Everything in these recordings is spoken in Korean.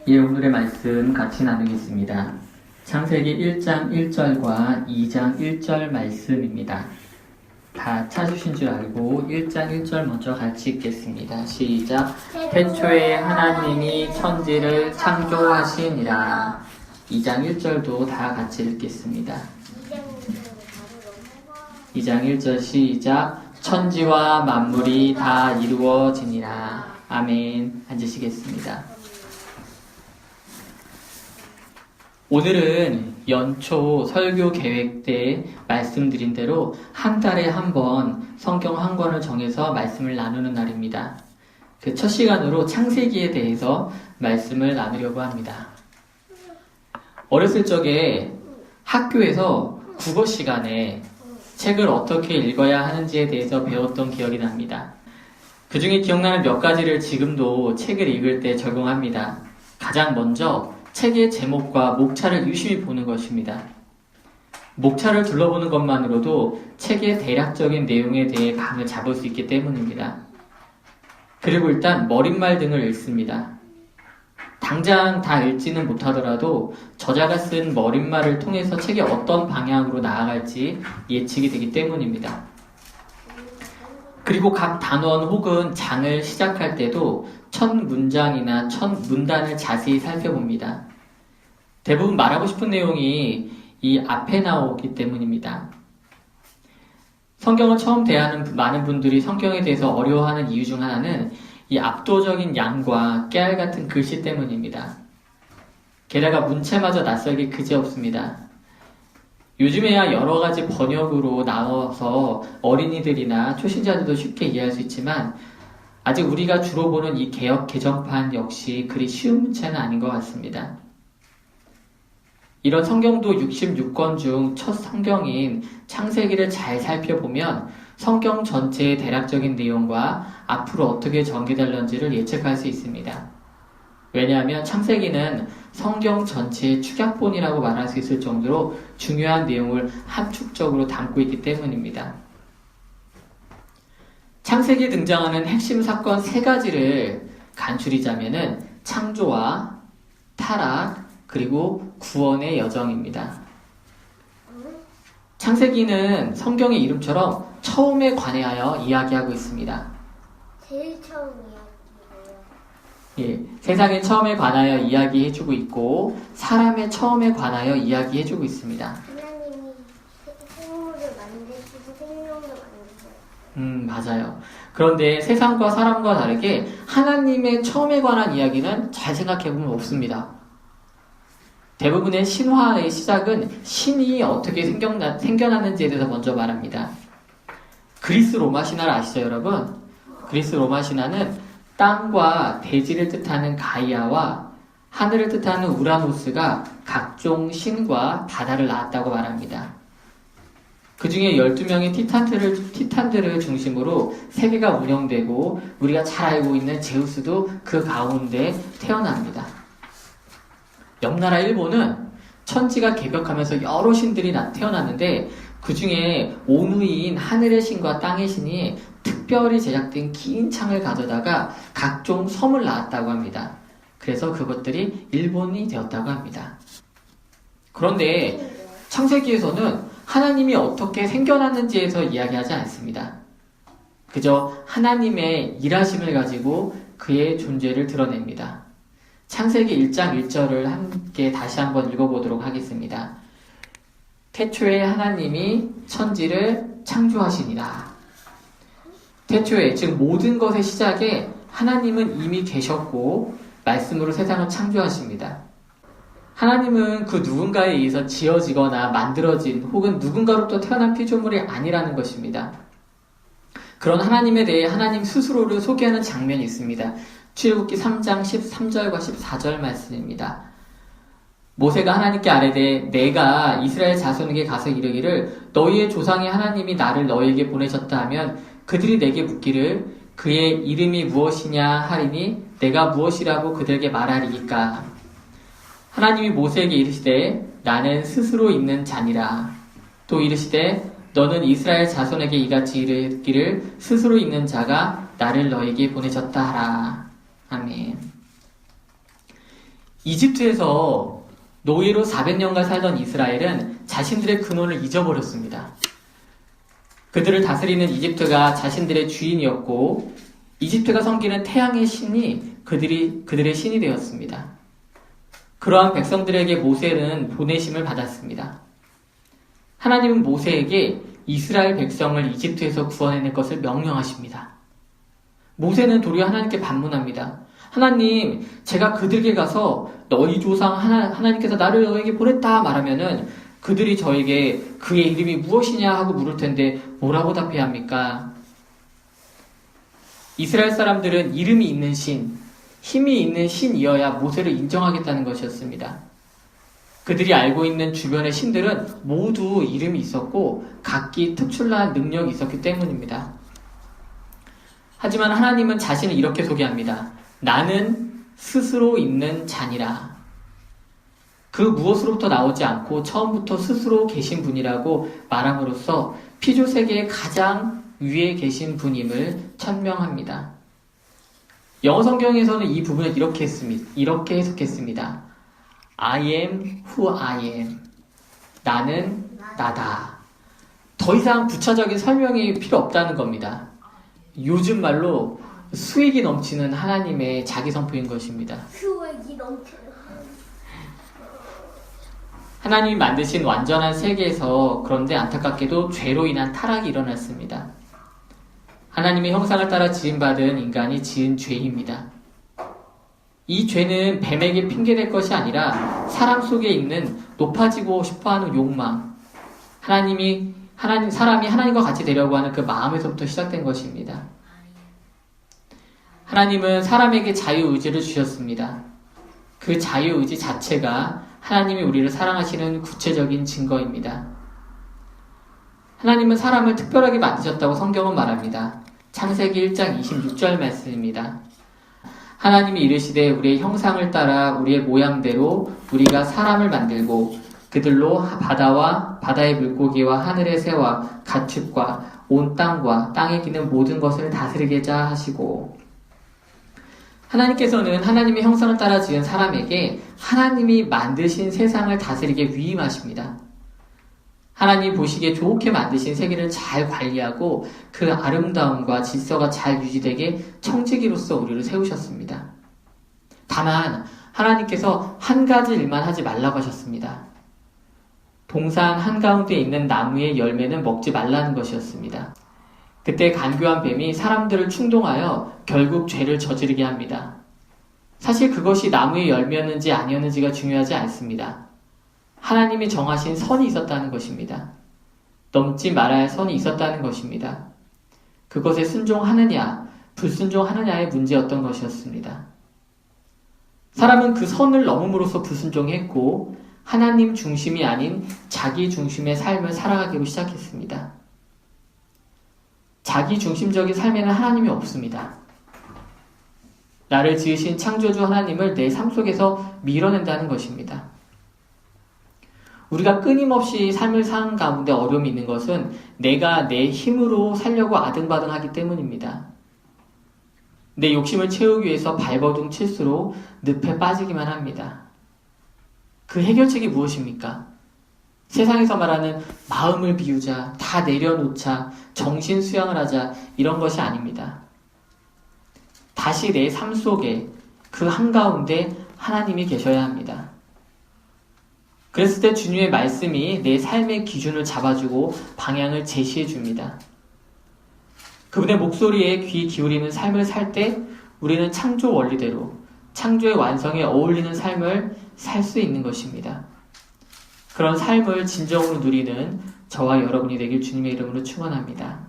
예, 오늘의 말씀 같이 나누겠습니다. 창세기 1장 1절과 2장 1절 말씀입니다. 다 찾으신 줄 알고 1장 1절 먼저 같이 읽겠습니다. 시작. 태초에 하나님이 천지를 창조하시니라. 2장 1절도 다 같이 읽겠습니다. 2장 1절 시작. 천지와 만물이 다 이루어지니라. 아멘. 앉으시겠습니다. 오늘은 연초 설교 계획 때 말씀드린 대로 한 달에 한 번 성경 한 권을 정해서 말씀을 나누는 날입니다. 그 첫 시간으로 창세기에 대해서 말씀을 나누려고 합니다. 어렸을 적에 학교에서 국어 시간에 책을 어떻게 읽어야 하는지에 대해서 배웠던 기억이 납니다. 그 중에 기억나는 몇 가지를 지금도 책을 읽을 때 적용합니다. 가장 먼저 책의 제목과 목차를 유심히 보는 것입니다. 목차를 둘러보는 것만으로도 책의 대략적인 내용에 대해 감을 잡을 수 있기 때문입니다. 그리고 일단 머릿말 등을 읽습니다. 당장 다 읽지는 못하더라도 저자가 쓴 머릿말을 통해서 책이 어떤 방향으로 나아갈지 예측이 되기 때문입니다. 그리고 각 단원 혹은 장을 시작할 때도 첫 문장이나 첫 문단을 자세히 살펴봅니다. 대부분 말하고 싶은 내용이 이 앞에 나오기 때문입니다. 성경을 처음 대하는 많은 분들이 성경에 대해서 어려워하는 이유 중 하나는 이 압도적인 양과 깨알 같은 글씨 때문입니다. 게다가 문체마저 낯설기 그지없습니다. 요즘에야 여러 가지 번역으로 나와서 어린이들이나 초신자들도 쉽게 이해할 수 있지만 아직 우리가 주로 보는 이 개역 개정판 역시 그리 쉬운 문체는 아닌 것 같습니다. 이런 성경도 66권 중 첫 성경인 창세기를 잘 살펴보면 성경 전체의 대략적인 내용과 앞으로 어떻게 전개될런지를 예측할 수 있습니다. 왜냐하면 창세기는 성경 전체의 축약본이라고 말할 수 있을 정도로 중요한 내용을 함축적으로 담고 있기 때문입니다. 창세기에 등장하는 핵심 사건 3가지를 간추리자면은 창조와 타락, 그리고 구원의 여정입니다. 창세기는 성경의 이름처럼 처음에 관하여 이야기하고 있습니다. 제일 처음 이야기예요. 예, 세상의 처음에 관하여 이야기해주고 있고 사람의 처음에 관하여 이야기해주고 있습니다. 하나님이 생물을 만드시고 생명도 만드세요. 맞아요. 그런데 세상과 사람과 다르게 하나님의 처음에 관한 이야기는 잘 생각해보면 없습니다. 대부분의 신화의 시작은 신이 어떻게 생겨났는지에 대해서 먼저 말합니다. 그리스 로마 신화를 아시죠, 여러분? 그리스 로마 신화는 땅과 대지를 뜻하는 가이아와 하늘을 뜻하는 우라노스가 각종 신과 바다를 낳았다고 말합니다. 그 중에 12명의 티탄들을 중심으로 세계가 운영되고 우리가 잘 알고 있는 제우스도 그 가운데 태어납니다. 옆나라 일본은 천지가 개벽하면서 여러 신들이 태어났는데 그 중에 오누이인 하늘의 신과 땅의 신이 특별히 제작된 긴 창을 가져다가 각종 섬을 낳았다고 합니다. 그래서 그것들이 일본이 되었다고 합니다. 그런데 창세기에서는 하나님이 어떻게 생겨났는지에서 이야기하지 않습니다. 그저 하나님의 일하심을 가지고 그의 존재를 드러냅니다. 창세기 1장 1절을 함께 다시 한번 읽어보도록 하겠습니다. 태초에 하나님이 천지를 창조하시니라. 태초에, 즉 모든 것의 시작에 하나님은 이미 계셨고 말씀으로 세상을 창조하십니다. 하나님은 그 누군가에 의해서 지어지거나 만들어진 혹은 누군가로부터 태어난 피조물이 아니라는 것입니다. 그런 하나님에 대해 하나님 스스로를 소개하는 장면이 있습니다. 출애굽기 3장 13절과 14절 말씀입니다. 모세가 하나님께 아뢰되 내가 이스라엘 자손에게 가서 이르기를 너희의 조상의 하나님이 나를 너희에게 보내셨다 하면 그들이 내게 묻기를 그의 이름이 무엇이냐 하리니 내가 무엇이라고 그들에게 말하리이까. 하나님이 모세에게 이르시되 나는 스스로 있는 자니라. 또 이르시되 너는 이스라엘 자손에게 이같이 이르기를 스스로 있는 자가 나를 너에게 보내셨다 하라. 아멘. 이집트에서 노예로 400년간 살던 이스라엘은 자신들의 근원을 잊어버렸습니다. 그들을 다스리는 이집트가 자신들의 주인이었고 이집트가 섬기는 태양의 신이 그들의 신이 되었습니다. 그러한 백성들에게 모세는 보내심을 받았습니다. 하나님은 모세에게 이스라엘 백성을 이집트에서 구원해낼 것을 명령하십니다. 모세는 도리어 하나님께 반문합니다. 하나님, 제가 그들에게 가서 너희 조상 하나님께서 나를 너에게 보냈다 말하면은 그들이 저에게 그의 이름이 무엇이냐 하고 물을 텐데 뭐라고 답해야 합니까? 이스라엘 사람들은 이름이 있는 신, 힘이 있는 신이어야 모세를 인정하겠다는 것이었습니다. 그들이 알고 있는 주변의 신들은 모두 이름이 있었고 각기 특출난 능력이 있었기 때문입니다. 하지만 하나님은 자신을 이렇게 소개합니다. 나는 스스로 있는 자니라. 그 무엇으로부터 나오지 않고 처음부터 스스로 계신 분이라고 말함으로써 피조세계의 가장 위에 계신 분임을 천명합니다. 영어 성경에서는 이 부분을 이렇게 해석했습니다. I am who I am. 나는 나다. 더 이상 부차적인 설명이 필요 없다는 겁니다. 요즘 말로 수익이 넘치는 하나님의 자기 선포인 것입니다. 수익이 넘치는 하나님이 만드신 완전한 세계에서 그런데 안타깝게도 죄로 인한 타락이 일어났습니다. 하나님의 형상을 따라 지음받은 인간이 지은 죄입니다. 이 죄는 뱀에게 핑계될 것이 아니라 사람 속에 있는 높아지고 싶어하는 욕망, 사람이 하나님과 같이 되려고 하는 그 마음에서부터 시작된 것입니다. 하나님은 사람에게 자유의지를 주셨습니다. 그 자유의지 자체가 하나님이 우리를 사랑하시는 구체적인 증거입니다. 하나님은 사람을 특별하게 만드셨다고 성경은 말합니다. 창세기 1장 26절 말씀입니다. 하나님이 이르시되 우리의 형상을 따라 우리의 모양대로 우리가 사람을 만들고 그들로 바다와 바다의 물고기와 하늘의 새와 가축과 온 땅과 땅에 기는 모든 것을 다스리게자 하시고 하나님께서는 하나님의 형상을 따라 지은 사람에게 하나님이 만드신 세상을 다스리게 위임하십니다. 하나님 보시기에 좋게 만드신 세계를 잘 관리하고 그 아름다움과 질서가 잘 유지되게 청지기로서 우리를 세우셨습니다. 다만 하나님께서 한 가지 일만 하지 말라고 하셨습니다. 동산 한가운데 있는 나무의 열매는 먹지 말라는 것이었습니다. 그때 간교한 뱀이 사람들을 충동하여 결국 죄를 저지르게 합니다. 사실 그것이 나무의 열매였는지 아니었는지가 중요하지 않습니다. 하나님이 정하신 선이 있었다는 것입니다. 넘지 말아야 할 선이 있었다는 것입니다. 그것에 순종하느냐, 불순종하느냐의 문제였던 것이었습니다. 사람은 그 선을 넘음으로써 불순종했고 하나님 중심이 아닌 자기 중심의 삶을 살아가기로 시작했습니다. 자기 중심적인 삶에는 하나님이 없습니다. 나를 지으신 창조주 하나님을 내 삶 속에서 밀어낸다는 것입니다. 우리가 끊임없이 삶을 사는 가운데 어려움이 있는 것은 내가 내 힘으로 살려고 아등바등하기 때문입니다. 내 욕심을 채우기 위해서 발버둥 칠수록 늪에 빠지기만 합니다. 그 해결책이 무엇입니까? 세상에서 말하는 마음을 비우자, 다 내려놓자, 정신 수양을 하자 이런 것이 아닙니다. 다시 내 삶 속에 그 한가운데 하나님이 계셔야 합니다. 그랬을 때 주님의 말씀이 내 삶의 기준을 잡아주고 방향을 제시해 줍니다. 그분의 목소리에 귀 기울이는 삶을 살 때 우리는 창조 원리대로 창조의 완성에 어울리는 삶을 살 수 있는 것입니다. 그런 삶을 진정으로 누리는 저와 여러분이 되길 주님의 이름으로 축원합니다.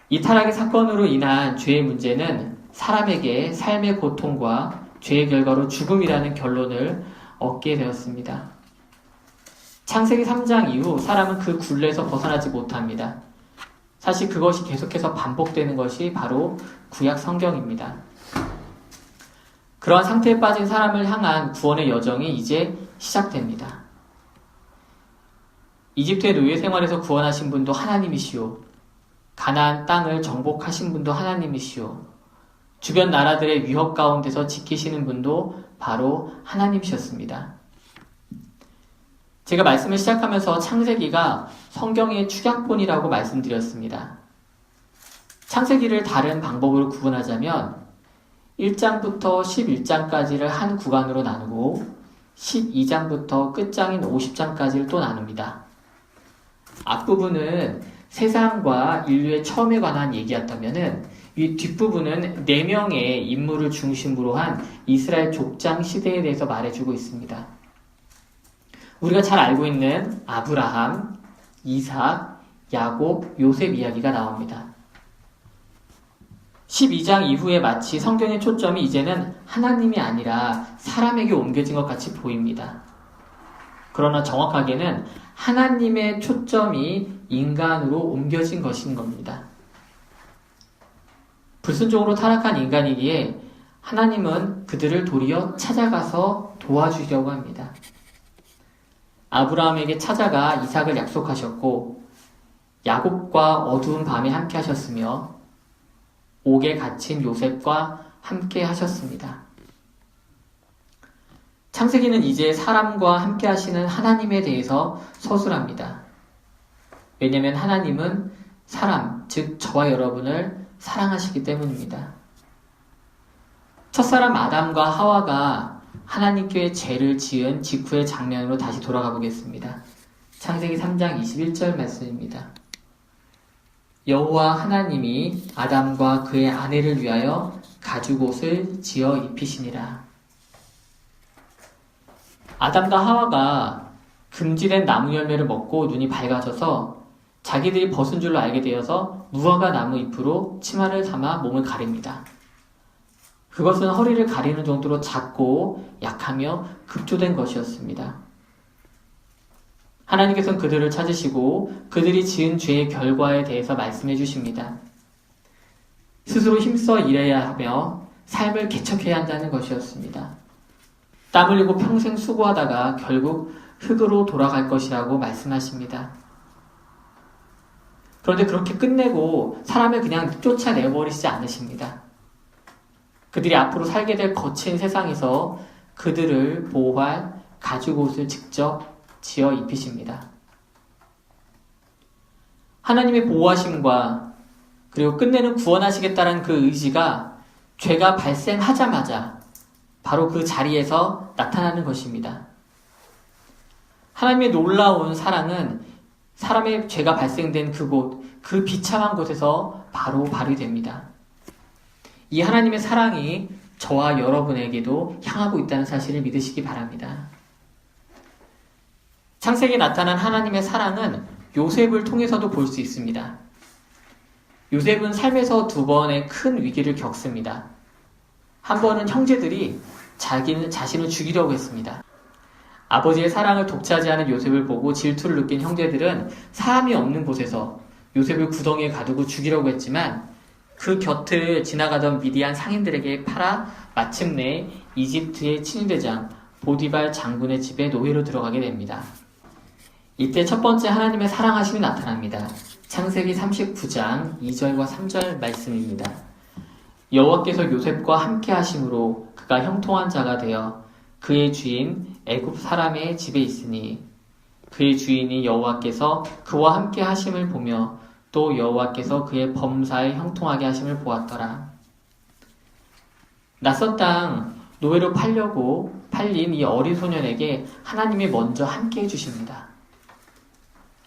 이 타락의 사건으로 인한 죄의 문제는 사람에게 삶의 고통과 죄의 결과로 죽음이라는 결론을 얻게 되었습니다. 창세기 3장 이후 사람은 그 굴레에서 벗어나지 못합니다. 사실 그것이 계속해서 반복되는 것이 바로 구약 성경입니다. 그러한 상태에 빠진 사람을 향한 구원의 여정이 이제 시작됩니다. 이집트의 노예 생활에서 구원하신 분도 하나님이시오. 가나안 땅을 정복하신 분도 하나님이시오. 주변 나라들의 위협 가운데서 지키시는 분도 바로 하나님이셨습니다. 제가 말씀을 시작하면서 창세기가 성경의 축약본이라고 말씀드렸습니다. 창세기를 다른 방법으로 구분하자면 1장부터 11장까지를 한 구간으로 나누고 12장부터 끝장인 50장까지를 또 나눕니다. 앞부분은 세상과 인류의 처음에 관한 얘기였다면 이 뒷부분은 4명의 인물을 중심으로 한 이스라엘 족장 시대에 대해서 말해주고 있습니다. 우리가 잘 알고 있는 아브라함, 이삭, 야곱, 요셉 이야기가 나옵니다. 12장 이후에 마치 성경의 초점이 이제는 하나님이 아니라 사람에게 옮겨진 것 같이 보입니다. 그러나 정확하게는 하나님의 초점이 인간으로 옮겨진 것인 겁니다. 불순종으로 타락한 인간이기에 하나님은 그들을 도리어 찾아가서 도와주려고 합니다. 아브라함에게 찾아가 이삭을 약속하셨고 야곱과 어두운 밤에 함께 하셨으며 옥에 갇힌 요셉과 함께 하셨습니다. 창세기는 이제 사람과 함께 하시는 하나님에 대해서 서술합니다. 왜냐하면 하나님은 사람, 즉 저와 여러분을 사랑하시기 때문입니다. 첫사람 아담과 하와가 하나님께 죄를 지은 직후의 장면으로 다시 돌아가 보겠습니다. 창세기 3장 21절 말씀입니다. 여호와 하나님이 아담과 그의 아내를 위하여 가죽옷을 지어 입히시니라. 아담과 하와가 금지된 나무 열매를 먹고 눈이 밝아져서 자기들이 벗은 줄로 알게 되어서 무화과 나무 잎으로 치마를 삼아 몸을 가립니다. 그것은 허리를 가리는 정도로 작고 약하며 급조된 것이었습니다. 하나님께서는 그들을 찾으시고 그들이 지은 죄의 결과에 대해서 말씀해 주십니다. 스스로 힘써 일해야 하며 삶을 개척해야 한다는 것이었습니다. 땀 흘리고 평생 수고하다가 결국 흙으로 돌아갈 것이라고 말씀하십니다. 그런데 그렇게 끝내고 사람을 그냥 쫓아내버리지 않으십니다. 그들이 앞으로 살게 될 거친 세상에서 그들을 보호할 가죽옷을 직접 지어 입히십니다. 하나님의 보호하심과 그리고 끝내는 구원하시겠다는 그 의지가 죄가 발생하자마자 바로 그 자리에서 나타나는 것입니다. 하나님의 놀라운 사랑은 사람의 죄가 발생된 그곳, 그 비참한 곳에서 바로 발휘됩니다. 이 하나님의 사랑이 저와 여러분에게도 향하고 있다는 사실을 믿으시기 바랍니다. 창세기에 나타난 하나님의 사랑은 요셉을 통해서도 볼 수 있습니다. 요셉은 삶에서 2번의 큰 위기를 겪습니다. 한 번은 형제들이 자신을 죽이려고 했습니다. 아버지의 사랑을 독차지하는 요셉을 보고 질투를 느낀 형제들은 사람이 없는 곳에서 요셉을 구덩이에 가두고 죽이려고 했지만 그 곁을 지나가던 미디안 상인들에게 팔아 마침내 이집트의 친위대장 보디발 장군의 집에 노예로 들어가게 됩니다. 이때 첫 번째 하나님의 사랑하심이 나타납니다. 창세기 39장 2절과 3절 말씀입니다. 여호와께서 요셉과 함께 하심으로 그가 형통한 자가 되어 그의 주인 애굽 사람의 집에 있으니 그의 주인이 여호와께서 그와 함께 하심을 보며 또 여호와께서 그의 범사에 형통하게 하심을 보았더라. 낯선 땅 노예로 팔린 이 어린 소년에게 하나님이 먼저 함께 해주십니다.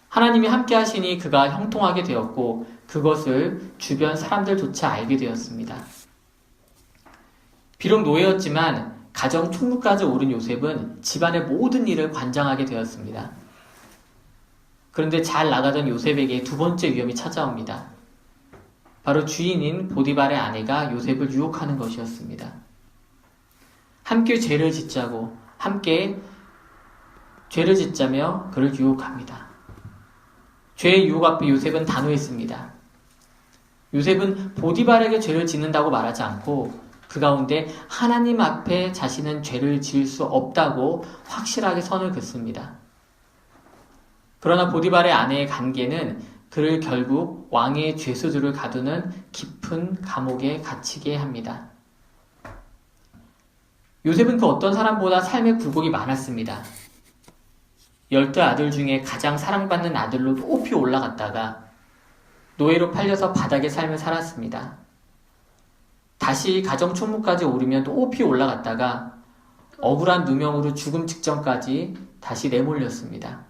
하나님이 함께 하시니 그가 형통하게 되었고 그것을 주변 사람들조차 알게 되었습니다. 비록 노예였지만 가정 총무까지 오른 요셉은 집안의 모든 일을 관장하게 되었습니다. 그런데 잘 나가던 요셉에게 2번째 위험이 찾아옵니다. 바로 주인인 보디발의 아내가 요셉을 유혹하는 것이었습니다. 함께 죄를 짓자고 함께 죄를 짓자며 그를 유혹합니다. 죄의 유혹 앞에 요셉은 단호했습니다. 요셉은 보디발에게 죄를 짓는다고 말하지 않고 그 가운데 하나님 앞에 자신은 죄를 지을 수 없다고 확실하게 선을 긋습니다. 그러나 보디발의 아내의 관계는 그를 결국 왕의 죄수들을 가두는 깊은 감옥에 갇히게 합니다. 요셉은 그 어떤 사람보다 삶의 굴곡이 많았습니다. 10 아들 중에 가장 사랑받는 아들로 높이 올라갔다가 노예로 팔려서 바닥의 삶을 살았습니다. 다시 가정 총무까지 오르면 높이 올라갔다가 억울한 누명으로 죽음 직전까지 다시 내몰렸습니다.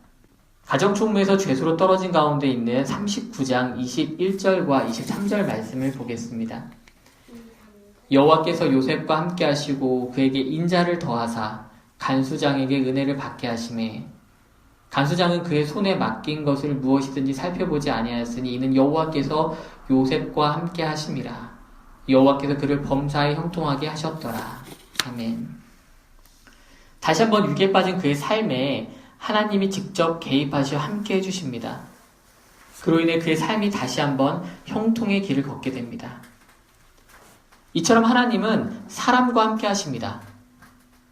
가정 총무에서 죄수로 떨어진 가운데 있는 39장 21절과 23절 말씀을 보겠습니다. 여호와께서 요셉과 함께 하시고 그에게 인자를 더하사 간수장에게 은혜를 받게 하시매 간수장은 그의 손에 맡긴 것을 무엇이든지 살펴보지 아니하였으니 이는 여호와께서 요셉과 함께 하심이라. 여호와께서 그를 범사에 형통하게 하셨더라. 아멘. 다시 한번 위기에 빠진 그의 삶에 하나님이 직접 개입하시어 함께 해주십니다. 그로 인해 그의 삶이 다시 한번 형통의 길을 걷게 됩니다. 이처럼 하나님은 사람과 함께 하십니다.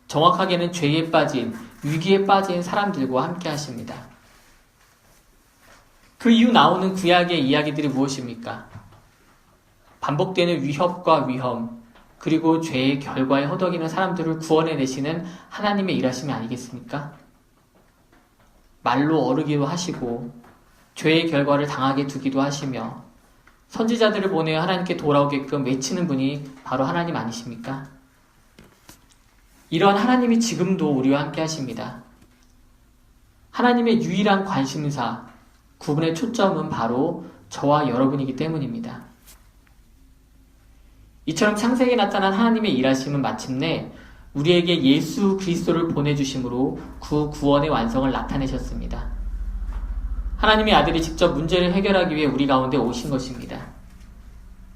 정확하게는 죄에 빠진, 위기에 빠진 사람들과 함께 하십니다. 그 이후 나오는 구약의 이야기들이 무엇입니까? 반복되는 위협과 위험, 그리고 죄의 결과에 허덕이는 사람들을 구원해내시는 하나님의 일하심이 아니겠습니까? 말로 어르기도 하시고 죄의 결과를 당하게 두기도 하시며 선지자들을 보내어 하나님께 돌아오게끔 외치는 분이 바로 하나님 아니십니까? 이러한 하나님이 지금도 우리와 함께 하십니다. 하나님의 유일한 관심사, 구분의 초점은 바로 저와 여러분이기 때문입니다. 이처럼 창세기에 나타난 하나님의 일하심은 마침내 우리에게 예수 그리스도를 보내주심으로 구원의 완성을 나타내셨습니다. 하나님의 아들이 직접 문제를 해결하기 위해 우리 가운데 오신 것입니다.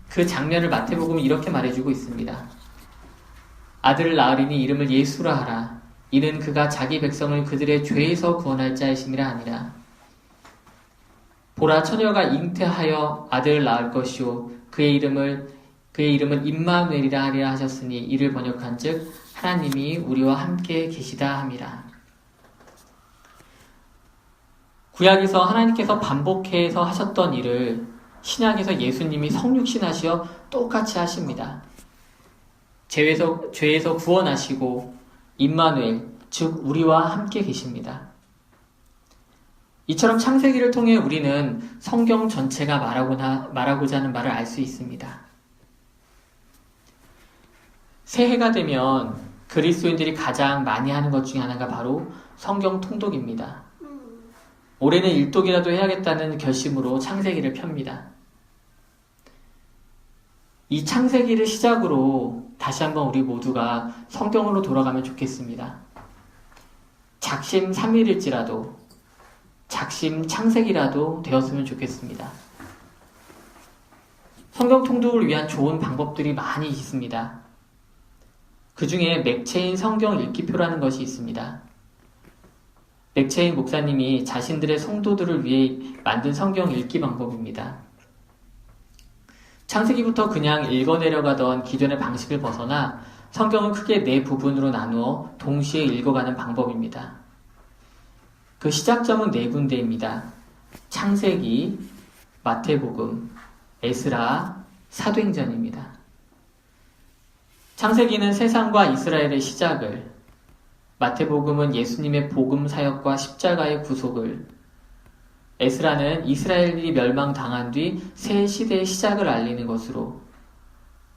그 장면을 마태복음은 이렇게 말해주고 있습니다. 아들을 낳으리니 이름을 예수라 하라. 이는 그가 자기 백성을 그들의 죄에서 구원할 자이심이라 하니라. 보라 처녀가 잉태하여 아들을 낳을 것이요 그의 이름은 임마누엘이라 하리라 하셨으니 이를 번역한즉 하나님이 우리와 함께 계시다 함이라. 구약에서 하나님께서 반복해서 하셨던 일을 신약에서 예수님이 성육신하시어 똑같이 하십니다. 죄에서 구원하시고 임마누엘, 즉 우리와 함께 계십니다. 이처럼 창세기를 통해 우리는 성경 전체가 말하고자 하는 말을 알 수 있습니다. 새해가 되면 그리스도인들이 가장 많이 하는 것 중에 하나가 바로 성경 통독입니다. 올해는 일독이라도 해야겠다는 결심으로 창세기를 펴니다. 이 창세기를 시작으로 다시 한번 우리 모두가 성경으로 돌아가면 좋겠습니다. 작심 3일일지라도 작심 창세기라도 되었으면 좋겠습니다. 성경 통독을 위한 좋은 방법들이 많이 있습니다. 그 중에 맥체인 성경 읽기표라는 것이 있습니다. 맥체인 목사님이 자신들의 성도들을 위해 만든 성경 읽기 방법입니다. 창세기부터 그냥 읽어내려가던 기존의 방식을 벗어나 성경을 크게 4부분으로 나누어 동시에 읽어가는 방법입니다. 그 시작점은 4군데입니다. 창세기, 마태복음, 에스라, 사도행전입니다. 창세기는 세상과 이스라엘의 시작을, 마태복음은 예수님의 복음 사역과 십자가의 구속을, 에스라는 이스라엘이 멸망당한 뒤 새 시대의 시작을 알리는 것으로,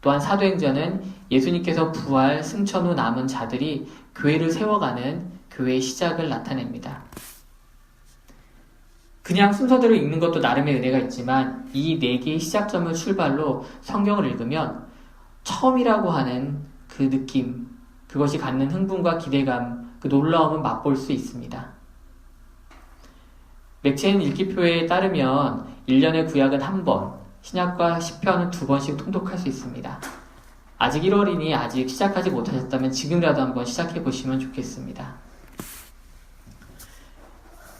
또한 사도행전은 예수님께서 부활, 승천 후 남은 자들이 교회를 세워가는 교회의 시작을 나타냅니다. 그냥 순서대로 읽는 것도 나름의 은혜가 있지만 이 4개의 시작점을 출발로 성경을 읽으면 처음이라고 하는 그 느낌, 그것이 갖는 흥분과 기대감, 그 놀라움은 맛볼 수 있습니다. 맥체인 읽기표에 따르면 1년의 구약은 1번, 신약과 시편은 2번씩 통독할 수 있습니다. 아직 1월이니 아직 시작하지 못하셨다면 지금이라도 한번 시작해 보시면 좋겠습니다.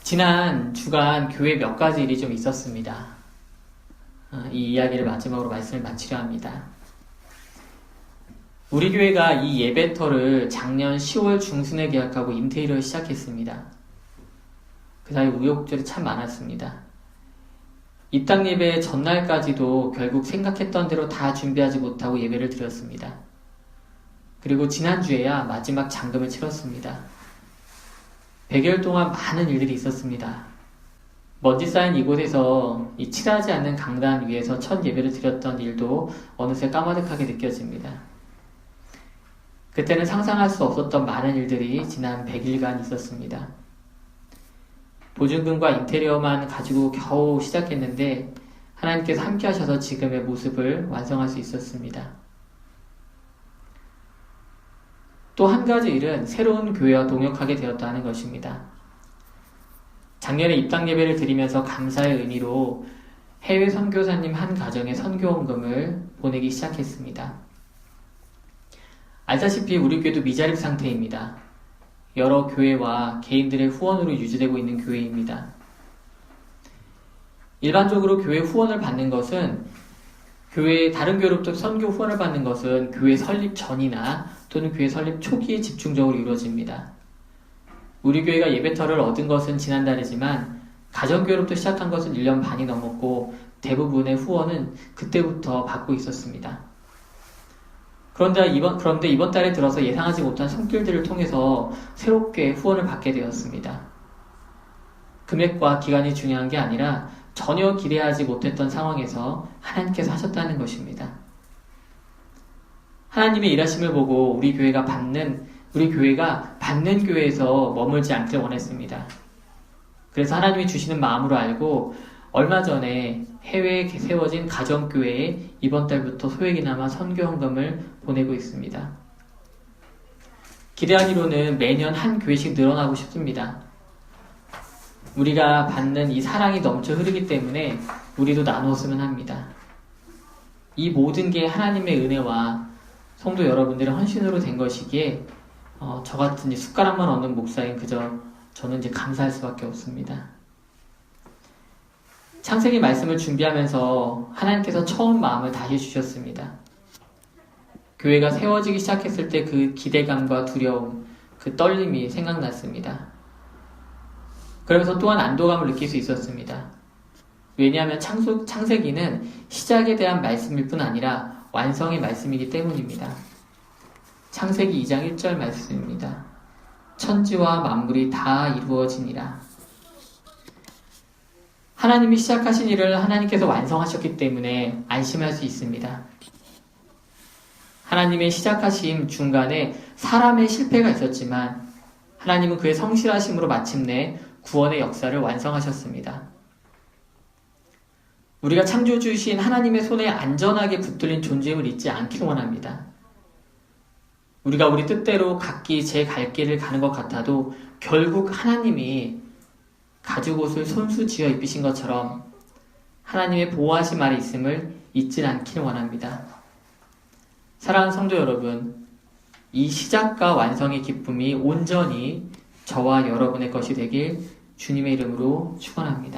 지난 주간 교회 몇 가지 일이 좀 있었습니다. 이 이야기를 마지막으로 말씀을 마치려 합니다. 우리 교회가 이 예배터를 작년 10월 중순에 계약하고 인테리어를 시작했습니다. 그 사이 우여곡절이 참 많았습니다. 입당 예배 전날까지도 결국 생각했던 대로 다 준비하지 못하고 예배를 드렸습니다. 그리고 지난주에야 마지막 장금을 치렀습니다. 100여일 동안 많은 일들이 있었습니다. 먼지 쌓인 이곳에서 이 칠하지 않는 강단 위에서 첫 예배를 드렸던 일도 어느새 까마득하게 느껴집니다. 그때는 상상할 수 없었던 많은 일들이 지난 100일간 있었습니다. 보증금과 인테리어만 가지고 겨우 시작했는데 하나님께서 함께 하셔서 지금의 모습을 완성할 수 있었습니다. 또 한 가지 일은 새로운 교회와 동역하게 되었다는 것입니다. 작년에 입당 예배를 드리면서 감사의 의미로 해외 선교사님 한 가정에 선교원금을 보내기 시작했습니다. 알다시피 우리 교회도 미자립 상태입니다. 여러 교회와 개인들의 후원으로 유지되고 있는 교회입니다. 일반적으로 교회 후원을 받는 것은 다른 교회로부터 선교 후원을 받는 것은 교회 설립 전이나 또는 교회 설립 초기에 집중적으로 이루어집니다. 우리 교회가 예배터를 얻은 것은 지난달이지만 가정교회로부터 시작한 것은 1년 반이 넘었고 대부분의 후원은 그때부터 받고 있었습니다. 그런데 이번 달에 들어서 예상하지 못한 손길들을 통해서 새롭게 후원을 받게 되었습니다. 금액과 기간이 중요한 게 아니라 전혀 기대하지 못했던 상황에서 하나님께서 하셨다는 것입니다. 하나님의 일하심을 보고 우리 교회가 받는 교회에서 머물지 않길 원했습니다. 그래서 하나님이 주시는 마음으로 알고 얼마 전에 해외에 세워진 가정교회에 이번 달부터 소액이나마 선교헌금을 보내고 있습니다. 기대하기로는 매년 한 교회씩 늘어나고 싶습니다. 우리가 받는 이 사랑이 넘쳐 흐르기 때문에 우리도 나누었으면 합니다. 이 모든 게 하나님의 은혜와 성도 여러분들의 헌신으로 된 것이기에 저 같은 숟가락만 얻는 목사인 저는 이제 감사할 수밖에 없습니다. 창세기 말씀을 준비하면서 하나님께서 처음 마음을 다시 주셨습니다. 교회가 세워지기 시작했을 때 그 기대감과 두려움, 그 떨림이 생각났습니다. 그러면서 또한 안도감을 느낄 수 있었습니다. 왜냐하면 창세기는 시작에 대한 말씀일 뿐 아니라 완성의 말씀이기 때문입니다. 창세기 2장 1절 말씀입니다. 천지와 만물이 다 이루어지니라. 하나님이 시작하신 일을 하나님께서 완성하셨기 때문에 안심할 수 있습니다. 하나님의 시작하심 중간에 사람의 실패가 있었지만 하나님은 그의 성실하심으로 마침내 구원의 역사를 완성하셨습니다. 우리가 창조주이신 하나님의 손에 안전하게 붙들린 존재임을 잊지 않길 원합니다. 우리가 우리 뜻대로 각기 제 갈 길을 가는 것 같아도 결국 하나님이 가죽옷을 손수 지어 입히신 것처럼 하나님의 보호하심 아래 있음을 잊지 않길 원합니다. 사랑하는 성도 여러분, 이 시작과 완성의 기쁨이 온전히 저와 여러분의 것이 되길 주님의 이름으로 축원합니다.